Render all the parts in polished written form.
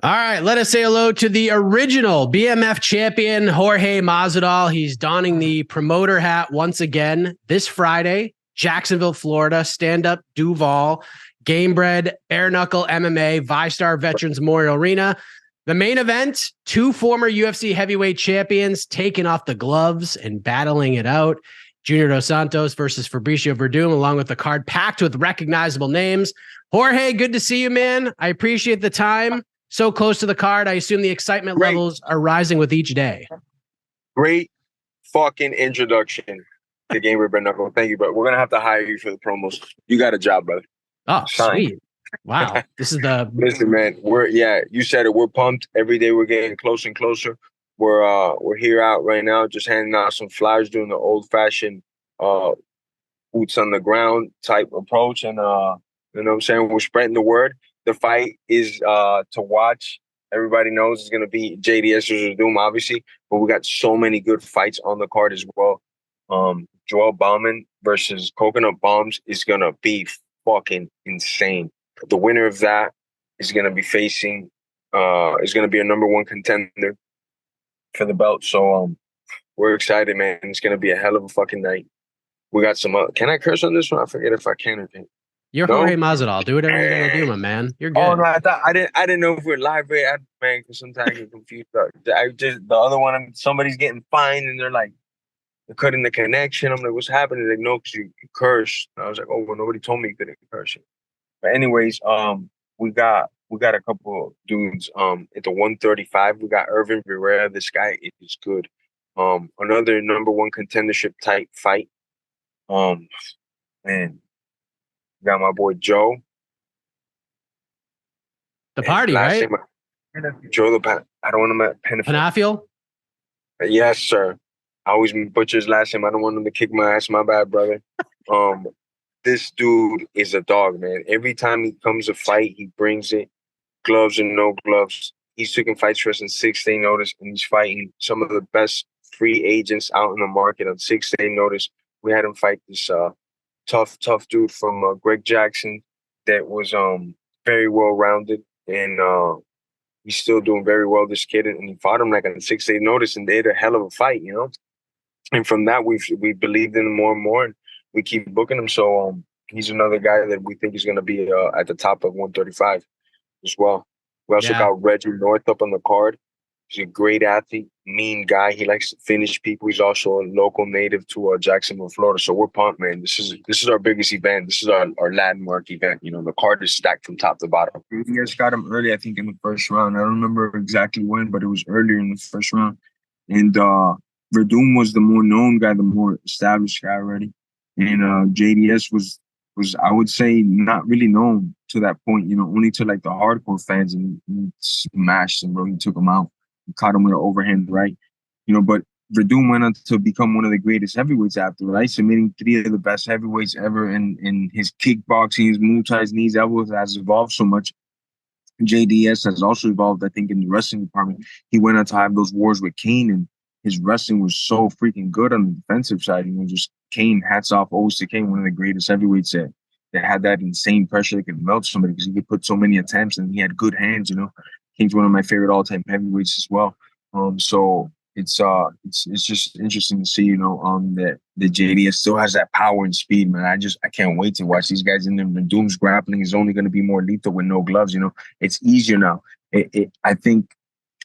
All right, let us say hello to the original BMF champion, Jorge Masvidal. He's donning the promoter hat once again this Friday, Jacksonville, Florida, stand-up Duval, Gamebred Bareknuckle MMA, ViStar Veterans Memorial Arena. The main event, two former UFC heavyweight champions taking off the gloves and battling it out. Junior Dos Santos versus Fabricio Werdum, along with the card packed with recognizable names. Jorge, good to see you, man. I appreciate the time. So close to the card. I assume the excitement levels are rising with each day. Great fucking introduction to Gamebred Bareknuckle. Thank you, bro. We're going to have to hire you for the promos. You got a job, brother. Oh, sweet. Wow. This is the... Listen, man, you said it. We're pumped. Every day we're getting closer and closer. We're here out right now, just handing out some flyers, doing the old-fashioned boots on the ground type approach. And, you know what I'm saying? We're spreading the word. The fight is to watch. Everybody knows it's going to be JDS versus Werdum, obviously, but we got so many good fights on the card as well. Joel Bauman versus Coconut Bombs is going to be fucking insane. The winner of that is going to be facing, is going to be a number one contender for the belt. So we're excited, man. It's going to be a hell of a fucking night. We got some, can I curse on this one? I forget if I can or can't. You're Jorge Masvidal. Do whatever you're gonna do, my man. You're good. Oh no, I didn't know if we're live, man. Because sometimes you're confused. The other one, somebody's getting fined and they're like, they're cutting the connection. I'm like, what's happening? They're like, no, because you cursed. I was like, oh well, nobody told me you couldn't curse. But anyways, we got a couple of dudes. At the 135, we got Irvin Ferreira. This guy is good. Another number one contendership type fight. Man. Got my boy Joe. The party, right? Joe the Party. I don't want him at Penafiel? Yes, sir. I always butcher his last name. I don't want him to kick my ass. My bad, brother. This dude is a dog, man. Every time he comes to fight, he brings it. Gloves and no gloves. He's taking fights for us in 6-day notice, and he's fighting some of the best free agents out in the market on 6-day notice. We had him fight this tough dude from Greg Jackson that was very well-rounded, and he's still doing very well, this kid, and he fought him like on 6-day notice, and they had a hell of a fight, you know? And from that, we believed in him more and more, and we keep booking him, so he's another guy that we think is going to be at the top of 135 as well. We also got Reggie North up on the card. He's a great athlete, mean guy. He likes to finish people. He's also a local native to Jacksonville, Florida. So we're pumped, man. This is our biggest event. This is our landmark event. You know, the card is stacked from top to bottom. You guys got him early, I think, in the first round. I don't remember exactly when, but it was earlier in the first round. And Werdum was the more known guy, the more established guy already. And JDS was I would say not really known to that point. You know, only to like the hardcore fans, and he smashed him, bro. He took him out. Caught him with an overhand right, you know, but Werdum went on to become one of the greatest heavyweights after, right? Submitting 3 of the best heavyweights ever, in his kickboxing, his Muay Thai, knees, elbows has evolved so much. JDS has also evolved, I think, in the wrestling department. He went on to have those wars with Kane, and his wrestling was so freaking good on the defensive side. You know, just Kane, hats off always to Kane, one of the greatest heavyweights that had that insane pressure that could melt somebody because he could put so many attempts, and he had good hands, you know. Kane's one of my favorite all-time heavyweights as well. So it's just interesting to see, you know, that the JDS still has that power and speed, man. I can't wait to watch these guys in there. Werdum's grappling is only going to be more lethal with no gloves. You know, it's easier now. I think,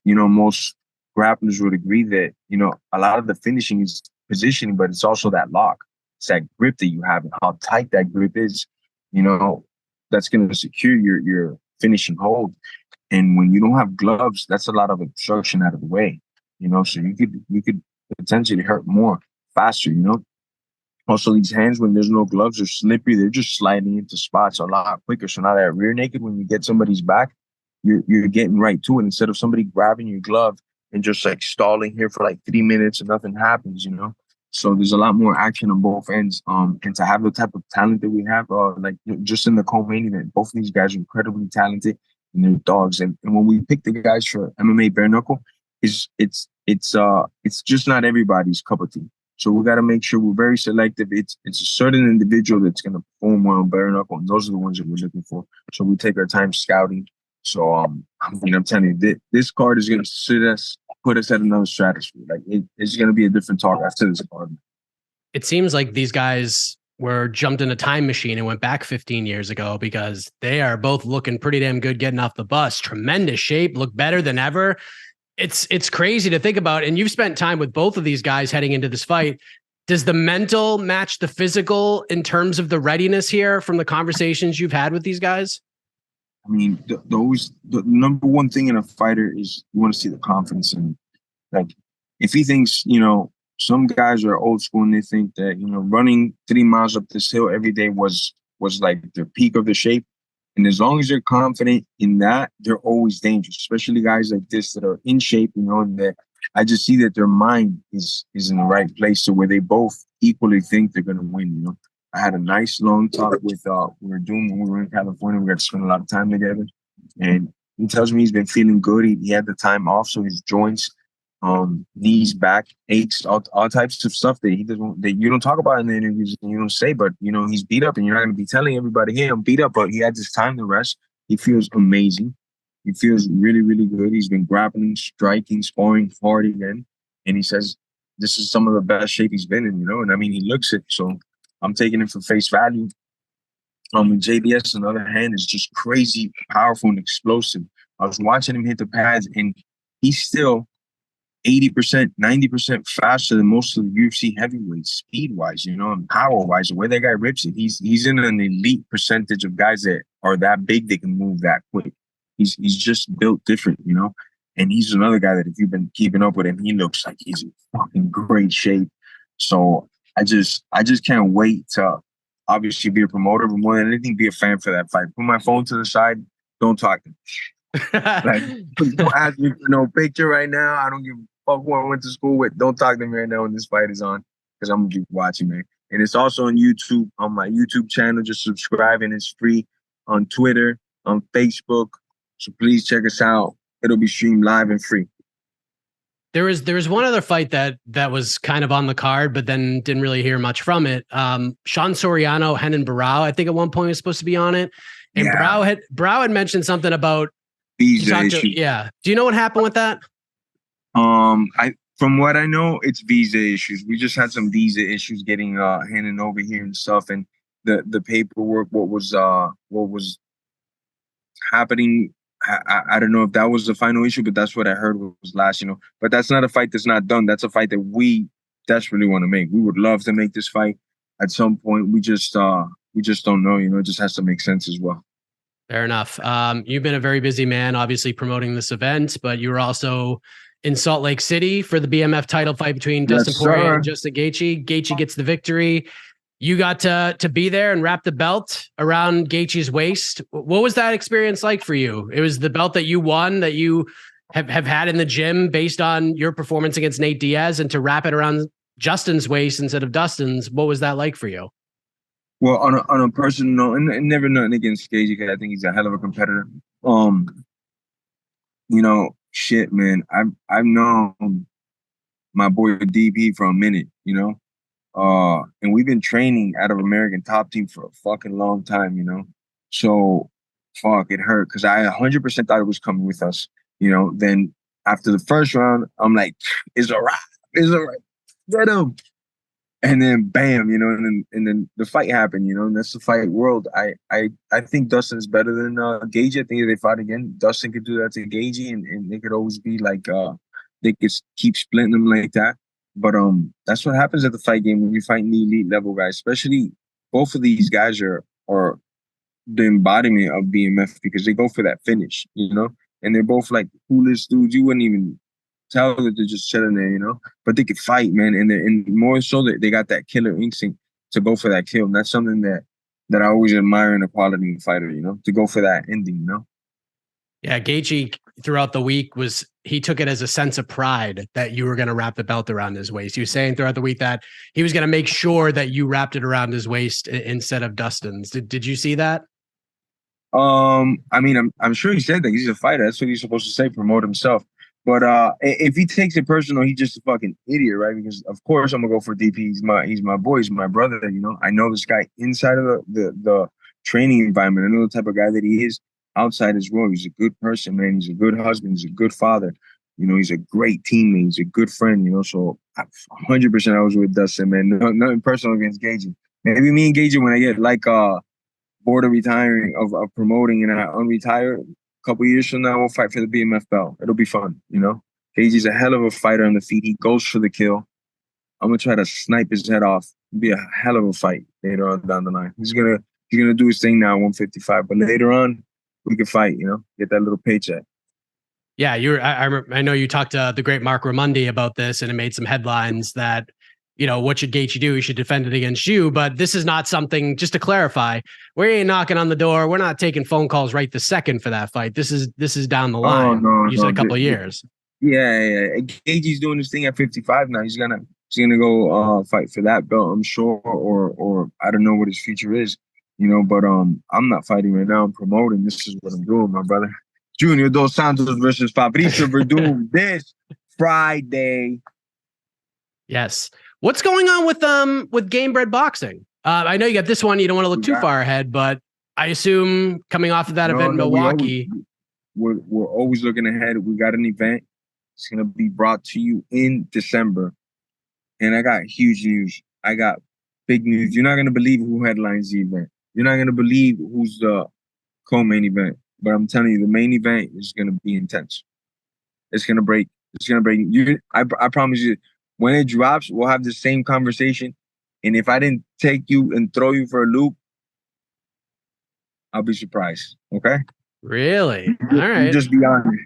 you know, most grapplers would agree that, you know, a lot of the finishing is positioning, but it's also that lock. It's that grip that you have and how tight that grip is. You know, that's going to secure your finishing hold. And when you don't have gloves, that's a lot of obstruction out of the way, you know, so you could potentially hurt more faster, you know. Also, these hands, when there's no gloves, are slippery. They're just sliding into spots a lot quicker. So now that rear naked, when you get somebody's back, you're getting right to it instead of somebody grabbing your glove and just like stalling here for like 3 minutes and nothing happens, you know. So there's a lot more action on both ends. And to have the type of talent that we have, like just in the co-main event, both of these guys are incredibly talented. And they're dogs. And when we pick the guys for MMA Bare-knuckle, it's just not everybody's cup of tea. So we got to make sure we're very selective. It's a certain individual that's going to perform well on Bare-knuckle, and those are the ones that we're looking for. So we take our time scouting So I mean, I'm telling you, this card is gonna put us at another stratosphere. Like it's gonna be a different talk after this card. It seems like these guys were jumped in a time machine and went back 15 years ago, because they are both looking pretty damn good getting off the bus. Tremendous shape, look better than ever. It's crazy to think about. And you've spent time with both of these guys heading into this fight. Does the mental match the physical in terms of the readiness here from the conversations you've had with these guys? I mean, the number one thing in a fighter is you want to see the confidence in him. Like, if he thinks, some guys are old school and they think that, running 3 miles up this hill every day was like the peak of the shape. And as long as they're confident in that, they're always dangerous, especially guys like this that are in shape, and that I just see that their mind is in the right place to where they both equally think they're going to win. I had a nice long talk with Werdum when we were in California. We got to spend a lot of time together. And he tells me he's been feeling good. He had the time off, so his joints, knees, back aches, all types of stuff that you don't talk about in the interviews and you don't say, but he's beat up and you're not going to be telling everybody, hey, I'm beat up, but he had this time to rest. He feels amazing. He feels really, really good. He's been grappling, striking, sparring hard again. And he says this is some of the best shape he's been in, and I mean, he looks it. So I'm taking it for face value. JBS, on the other hand, is just crazy, powerful, and explosive. I was watching him hit the pads, and he's still 80%, 90% faster than most of the UFC heavyweights, speed-wise, and power-wise. The way that guy rips it, he's in an elite percentage of guys that are that big, they can move that quick. He's just built different, And he's another guy that if you've been keeping up with him, he looks like he's in fucking great shape. So I just can't wait to obviously be a promoter, but more than anything, be a fan for that fight. Put my phone to the side. Don't talk to me. Like, don't ask me for no picture right now. I don't give a fuck who I went to school with. Don't talk to me right now when this fight is on, because I'm gonna be watching, man. And it's also on YouTube, on my YouTube channel. Just subscribe, and it's free on Twitter, on Facebook. So please check us out. It'll be streamed live and free. There was one other fight that was kind of on the card, but then didn't really hear much from it. Sean Soriano, Renan Barão, I think at one point was supposed to be on it. And yeah. Barão had mentioned something about visa issues. Yeah. Do you know what happened with that? From what I know, it's visa issues. We just had some visa issues getting handed over here and stuff, and the paperwork, what was happening. I don't know if that was the final issue, but that's what I heard was last, But that's not a fight that's not done. That's a fight that we desperately want to make. We would love to make this fight at some point. We just don't know, It just has to make sense as well. Fair enough. You've been a very busy man, obviously promoting this event, but you were also in Salt Lake City for the BMF title fight between Dustin Poirier and Justin Gaethje. Gaethje gets the victory. You got to be there and wrap the belt around Gaethje's waist. What was that experience like for you? It was the belt that you won, that you have had in the gym based on your performance against Nate Diaz, and to wrap it around Justin's waist instead of Dustin's. What was that like for you? Well, on a personal note, and never nothing against Gaethje, because I think he's a hell of a competitor. Shit, man. I've known my boy DP for a minute, and we've been training out of American Top Team for a fucking long time, So, fuck, it hurt because I 100% thought it was coming with us, Then after the first round, I'm like, it's all right, get him. And then bam, and then the fight happened, and that's the fight world. I think Dustin's better than Gaethje. I think if they fought again, Dustin could do that to Gaethje, and they could always be like, they could keep splitting them like that. But that's what happens at the fight game when you fight the elite level guys. Especially both of these guys are the embodiment of BMF because they go for that finish, and they're both like the coolest dudes. You wouldn't even tell that they're just chilling there, But they could fight, man, and more so that they got that killer instinct to go for that kill. And that's something that I always admire in a quality fighter, to go for that ending, Yeah, Gaethje throughout the week he took it as a sense of pride that you were going to wrap the belt around his waist. He was saying throughout the week that he was going to make sure that you wrapped it around his waist instead of Dustin's. Did you see that? I mean, I'm sure he said that he's a fighter. That's what he's supposed to say, promote himself. But if he takes it personal, he's just a fucking idiot, right? Because of course I'm gonna go for DP. He's my boy, he's my brother. I know this guy inside of the training environment. I know the type of guy that he is. outside as well. He's a good person, man. He's a good husband. He's a good father. You know, he's a great teammate. He's a good friend, you know. So 100% I was with Dustin, man. Nothing personal against Gaethje. Maybe me and Gaethje, when I get like bored of retiring, of promoting, and I unretire, a couple years from now, we'll fight for the BMF belt. It'll be fun, you know. Gaethje's a hell of a fighter on the feet. He goes for the kill. I'm gonna try to snipe his head off. It'll be a hell of a fight later on down the line. He's gonna do his thing now, 155. But later on, we can fight, you know, get that little paycheck. Yeah, I know you talked to the great Mark Ramundi about this, and it made some headlines that, you know, what should Gaethje do? He should defend it against you. But this is not something, just to clarify, we ain't knocking on the door. We're not taking phone calls right this second for that fight. This is down the line. You said a couple of years. Yeah. Gaethje's doing his thing at 55 now. He's gonna go fight for that belt, I'm sure, or I don't know what his future is, you know. But I'm not fighting right now. I'm promoting. This is what I'm doing, my brother. Junior Dos Santos versus Fabricio Werdum this Friday. Yes. What's going on with Gamebred Boxing? I know you got this one. You don't want to look too far ahead, but I assume coming off of that event in Milwaukee, we're always looking ahead. We got an event. It's gonna be brought to you in December, and I got huge news. I got big news. You're not gonna believe who headlines the event. You're not gonna believe who's the co-main event. But I'm telling you, the main event is gonna be intense. It's gonna break. You. I promise you. When it drops, we'll have the same conversation. And if I didn't take you and throw you for a loop, I'll be surprised. Okay? Really? All right. Just be honest.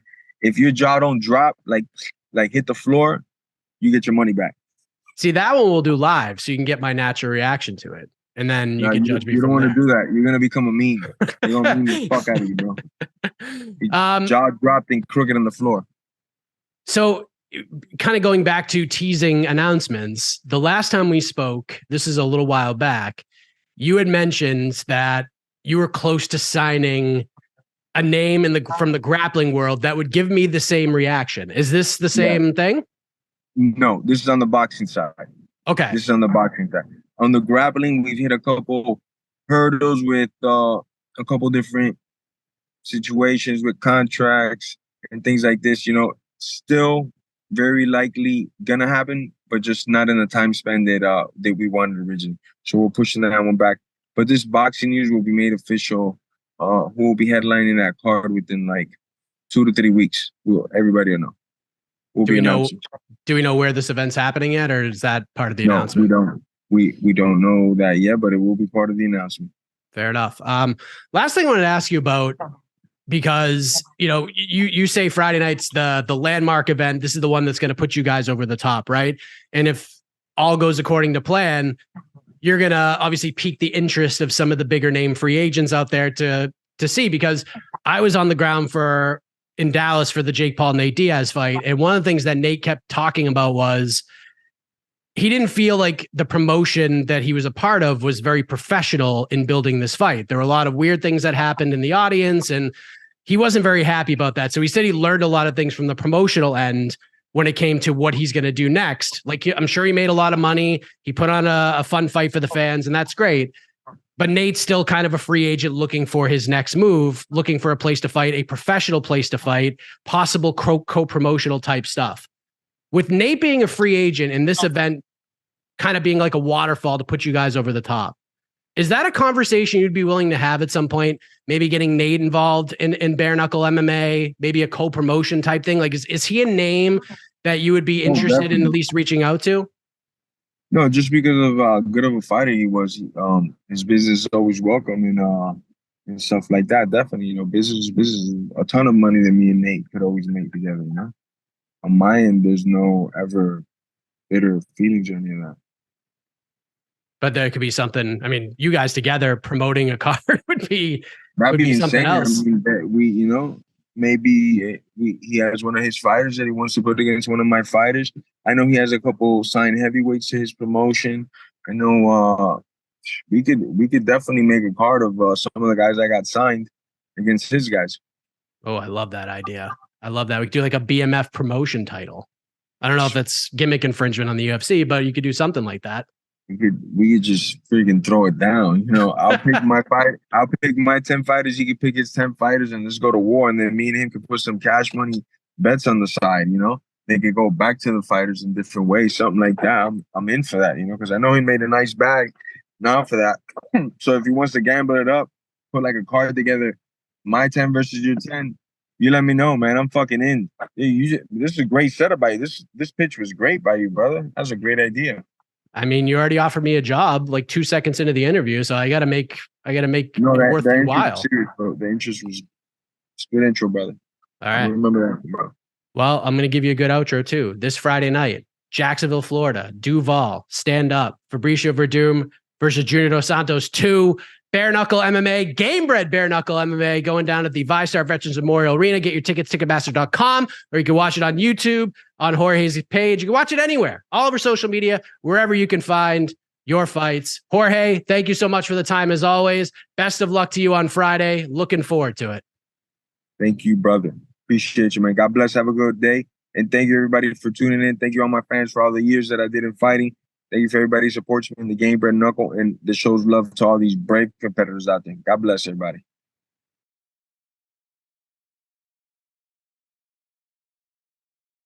If your jaw don't drop, like hit the floor, you get your money back. See, that one we'll do live, so you can get my natural reaction to it. And then you can judge me. You don't want to do that. You're gonna become a meme. You're gonna meme the fuck out of you, bro. Jaw dropped and crooked on the floor. So, kind of going back to teasing announcements, the last time we spoke, this is a little while back, you had mentioned that you were close to signing a name from the grappling world that would give me the same reaction. Is this the same thing? No, this is on the boxing side. Okay. This is on the boxing side. On the grappling, we've hit a couple hurdles with a couple different situations with contracts and things like this. You know, still very likely gonna happen, but just not in the time span that we wanted originally. So we're pushing that one back. But this boxing news will be made official. Who will be headlining that card within like 2 to 3 weeks? Everybody will know. Do we know where this event's happening yet, or is that part of the announcement? We don't. We don't know that yet, but it will be part of the announcement. Fair enough. Last thing I wanted to ask you about, because you know, you say Friday night's the landmark event. This is the one that's going to put you guys over the top, right? And if all goes according to plan, you're going to obviously pique the interest of some of the bigger name free agents out there to see, because I was on the ground in Dallas for the Jake Paul Nate Diaz fight, and one of the things that Nate kept talking about was he didn't feel like the promotion that he was a part of was very professional in building this fight. There were a lot of weird things that happened in the audience, and he wasn't very happy about that. So he said he learned a lot of things from the promotional end when it came to what he's going to do next. Like, I'm sure he made a lot of money. He put on a fun fight for the fans, and that's great. But Nate's still kind of a free agent looking for his next move, looking for a place to fight, a professional place to fight, possible co-promotional type stuff. With Nate being a free agent and this event kind of being like a waterfall to put you guys over the top, is that a conversation you'd be willing to have at some point? Maybe getting Nate involved in bare-knuckle MMA, maybe a co-promotion type thing? Like, is he a name that you would be interested in at least reaching out to? No, just because of how good of a fighter he was. His business is always welcome and stuff like that. Definitely, you know, business is a ton of money that me and Nate could always make together, you know? On my end, there's no ever bitter feelings or any of that. But there could be something. I mean, you guys together promoting a card would be insane. something else. I mean, you know, maybe he has one of his fighters that he wants to put against one of my fighters. I know he has a couple signed heavyweights to his promotion. I know we could definitely make a card of some of the guys I got signed against his guys. Oh, I love that idea. I love that. We could do like a BMF promotion title. I don't know if it's gimmick infringement on the UFC, but you could do something like that. we could just freaking throw it down. You know, I'll pick my fight. I'll pick my 10 fighters. He could pick his 10 fighters, and let's go to war. And then me and him could put some cash money bets on the side. You know, they could go back to the fighters in different ways, something like that. I'm in for that. You know, because I know he made a nice bag now for that. So if he wants to gamble it up, put like a card together, my 10 versus your 10. You let me know, man. I'm fucking in. This is a great setup by you. This pitch was great by you, brother. That's a great idea. I mean, you already offered me a job like 2 seconds into the interview, so I got to make it worth your while. Serious, bro. The interest was good intro, brother. All right. I remember that, bro. Well, I'm going to give you a good outro too. This Friday night, Jacksonville, Florida, Duval, stand up. Fabricio Werdum versus Junior Dos Santos 2. Bare-knuckle MMA, Gamebred Bare-knuckle MMA going down at the ViStar Veterans Memorial Arena. Get your tickets, Ticketmaster.com, or you can watch it on YouTube, on Jorge's page. You can watch it anywhere, all over social media, wherever you can find your fights. Jorge, thank you so much for the time as always. Best of luck to you on Friday. Looking forward to it. Thank you, brother. Appreciate you, man. God bless. Have a good day. And thank you, everybody, for tuning in. Thank you, all my fans, for all the years that I did in fighting. Thank you for everybody who supports me in the Gamebred Knuckle, and the show's love to all these brave competitors out there. God bless everybody.